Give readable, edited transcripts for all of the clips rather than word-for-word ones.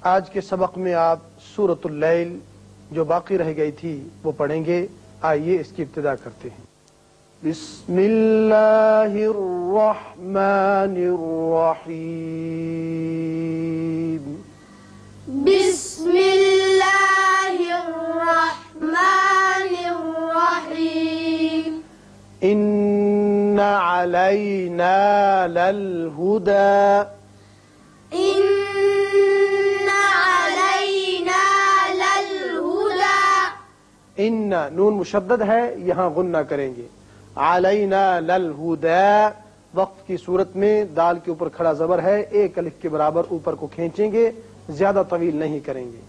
آج کے سبق میں آپ سورۃ اللیل جو باقی رہ گئی تھی وہ پڑھیں گے. آئیے اس کی ابتدا کرتے ہیں. بسم اللہ الرحمن الرحیم. بسم اللہ الرحمن الرحیم. ان علینا للہدی. ان علینا للہدی. ان نون مشدد ہے، یہاں غنہ کریں گے. علینا للہدی وقف کی صورت میں دال کے اوپر کھڑا زبر ہے، ایک الف کے برابر اوپر کو کھینچیں گے، زیادہ طویل نہیں کریں گے.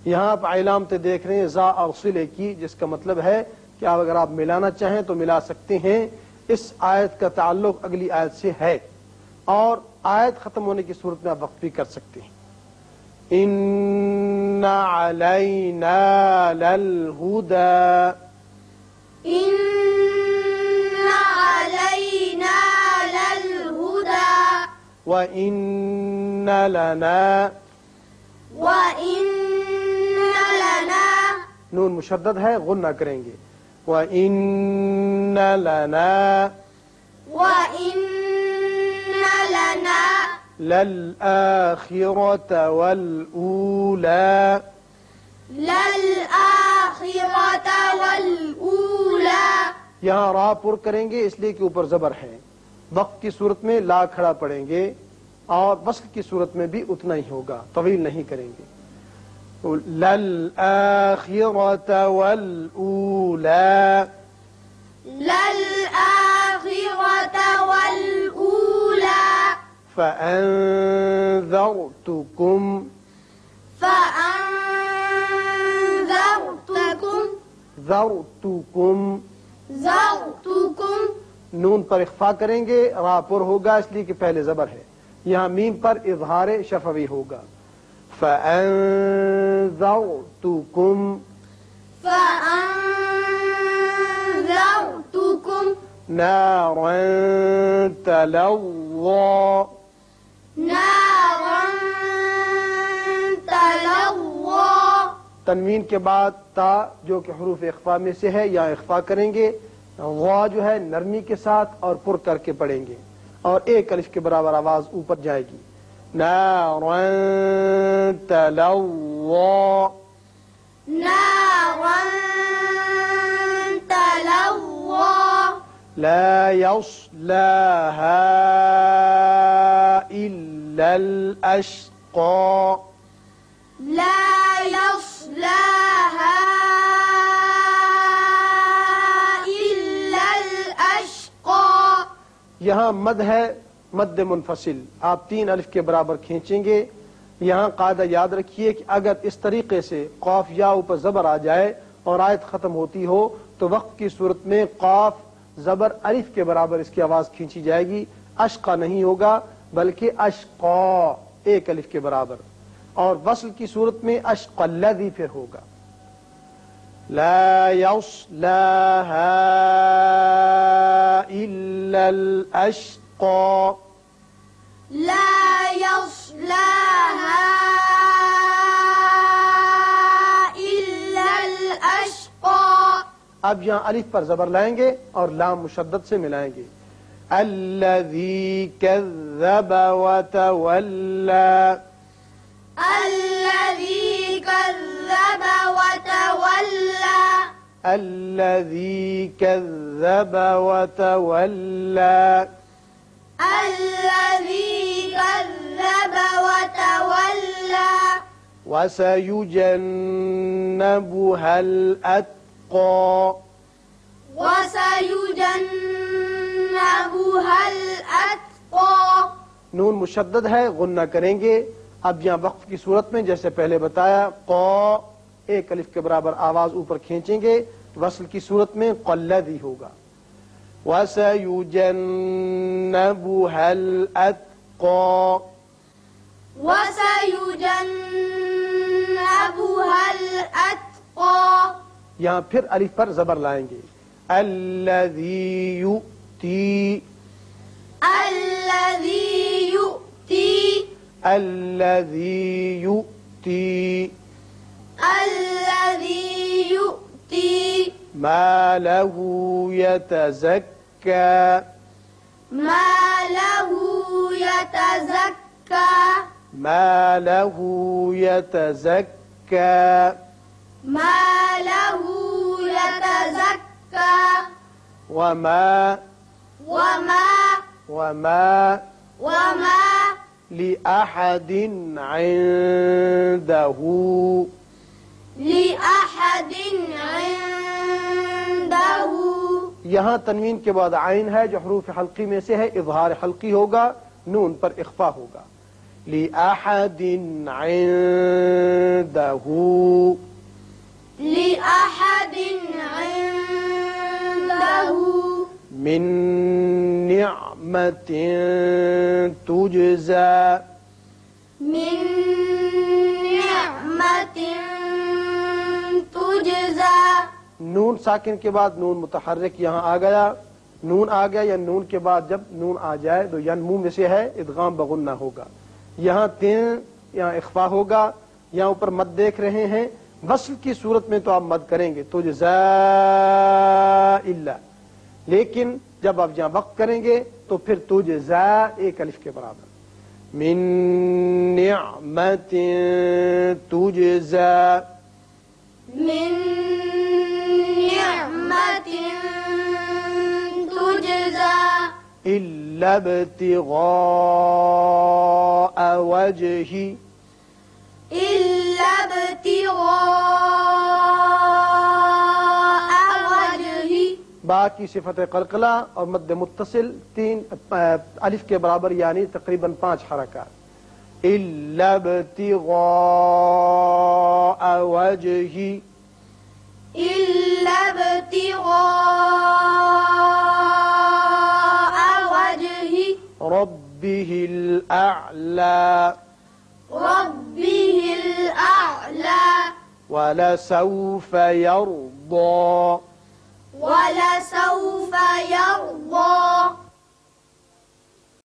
یہاں آپ علامتیں دیکھ رہے ہیں زا اور صلے کی، جس کا مطلب ہے کہ اگر آپ ملانا چاہیں تو ملا سکتے ہیں. اس آیت کا تعلق اگلی آیت سے ہے اور آیت ختم ہونے کی صورت میں آپ وقف بھی کر سکتے ہیں. ان علینا للہدی. ان علینا للہدی. وَإِنَّ لَنَا. وَإِنَّ لَنَا. نون مشدد ہے، غنہ کریں گے. وَإِنَّ لَنَا. وَإِنَّ لَنَا. لَلْآخِرَةَ وَالْأُولَى. للآخرة والأولى. یہاں را پر کریں گے اس لیے کہ اوپر زبر ہے. وقف کی صورت میں لا کھڑا پڑیں گے اور وصل کی صورت میں بھی اتنا ہی ہوگا، طویل نہیں کریں گے. للآخرة والأولى. للآخرة والأولى. فأنذرتكم. فأنذرتكم. ذرتكم. ذرتكم. نون پر اخفا کریں گے، را پر ہوگا اس لیے کہ پہلے زبر ہے. یہاں میم پر اظہار شفوی ہوگا. فأنذرتكم. فأنذرتكم. نارا تلظى. نارا تلظى. تنوین کے بعد تا جو کہ حروف اخفا میں سے ہے یہاں اخفا کریں گے. غا جو ہے نرمی کے ساتھ اور پر کر کے پڑھیں گے اور ایک الف کے برابر آواز اوپر جائے گی. نارا تلظى. نارا تلظى. لا يصلاها إلا الأشقى. لا يصلاها إلا الأشقى. یہاں مد ہے، مد منفصل، آپ 3 الف کے برابر کھینچیں گے. یہاں قاعدہ یاد رکھیے کہ اگر اس طریقے سے قاف یا اوپر زبر آ جائے اور آیت ختم ہوتی ہو تو وقف کی صورت میں قاف زبر الف کے برابر اس کی آواز کھینچی جائے گی. اشقا نہیں ہوگا بلکہ اشقا ایک الف کے برابر. اور وصل کی صورت میں اشقى الذی پھر ہوگا. لا يصلاها إلا الأشقى. لا يصلاها إلا الأشقى. اب یہاں الف پر زبر لائیں گے اور لام مشدد سے ملائیں گے. الذی کذب وتولى. الذي كذب وتولى. الذي كذب وتولى. الذي كذب وتولى. وسيجنبها الأتقى. وسيجنبها الأتقى. نون مشدد ہے، غنہ کریں گے. اب یہاں وقف کی صورت میں جیسے پہلے بتایا قا ایک الف کے برابر آواز اوپر کھینچیں گے. وصل کی صورت میں قلدی ہوگا. وَسَيُجَنَّبُهَا الْأَتْقَى. وَسَيُجَنَّبُهَا الْأَتْقَى. یہاں پھر الف پر زبر لائیں گے. الَّذِي يُؤْتِي. الَّذِي يُؤْتِي. الَّذِي يُؤْتِي. يؤتي الذي يؤتي ماله يتزكى ماله يتزكى ماله يتزكى ماله يتزكى وما لأحد عنده یہاں تنوین کے بعد عین ہے جو حروف حلقی میں سے ہے، اظہار حلقی ہوگا، نون پر اخفا ہوگا. لأحد عنده من نعمة تجزى نون ساکن کے بعد نون متحرک یہاں آ گیا، نون آ گیا یا نون کے بعد جب نون آ جائے تو ینمو میں سے ہے، ادغام بغنہ ہوگا. یہاں تین یہاں اخفا ہوگا، یہاں اوپر مد دیکھ رہے ہیں، وصل کی صورت میں تو آپ مد کریں گے تجزا الا، لیکن جب آپ یہاں وقت کریں گے تو پھر تجزا ایک الف کے برابر. من نعمت تجزا إلا ابتغاء وجهه با کی صفت قلقلہ اور مد متصل تین الف کے برابر یعنی تقریباً 5 حرکات. إلا ابتغاء وجهه ربه الأعلى ولسوف يرضى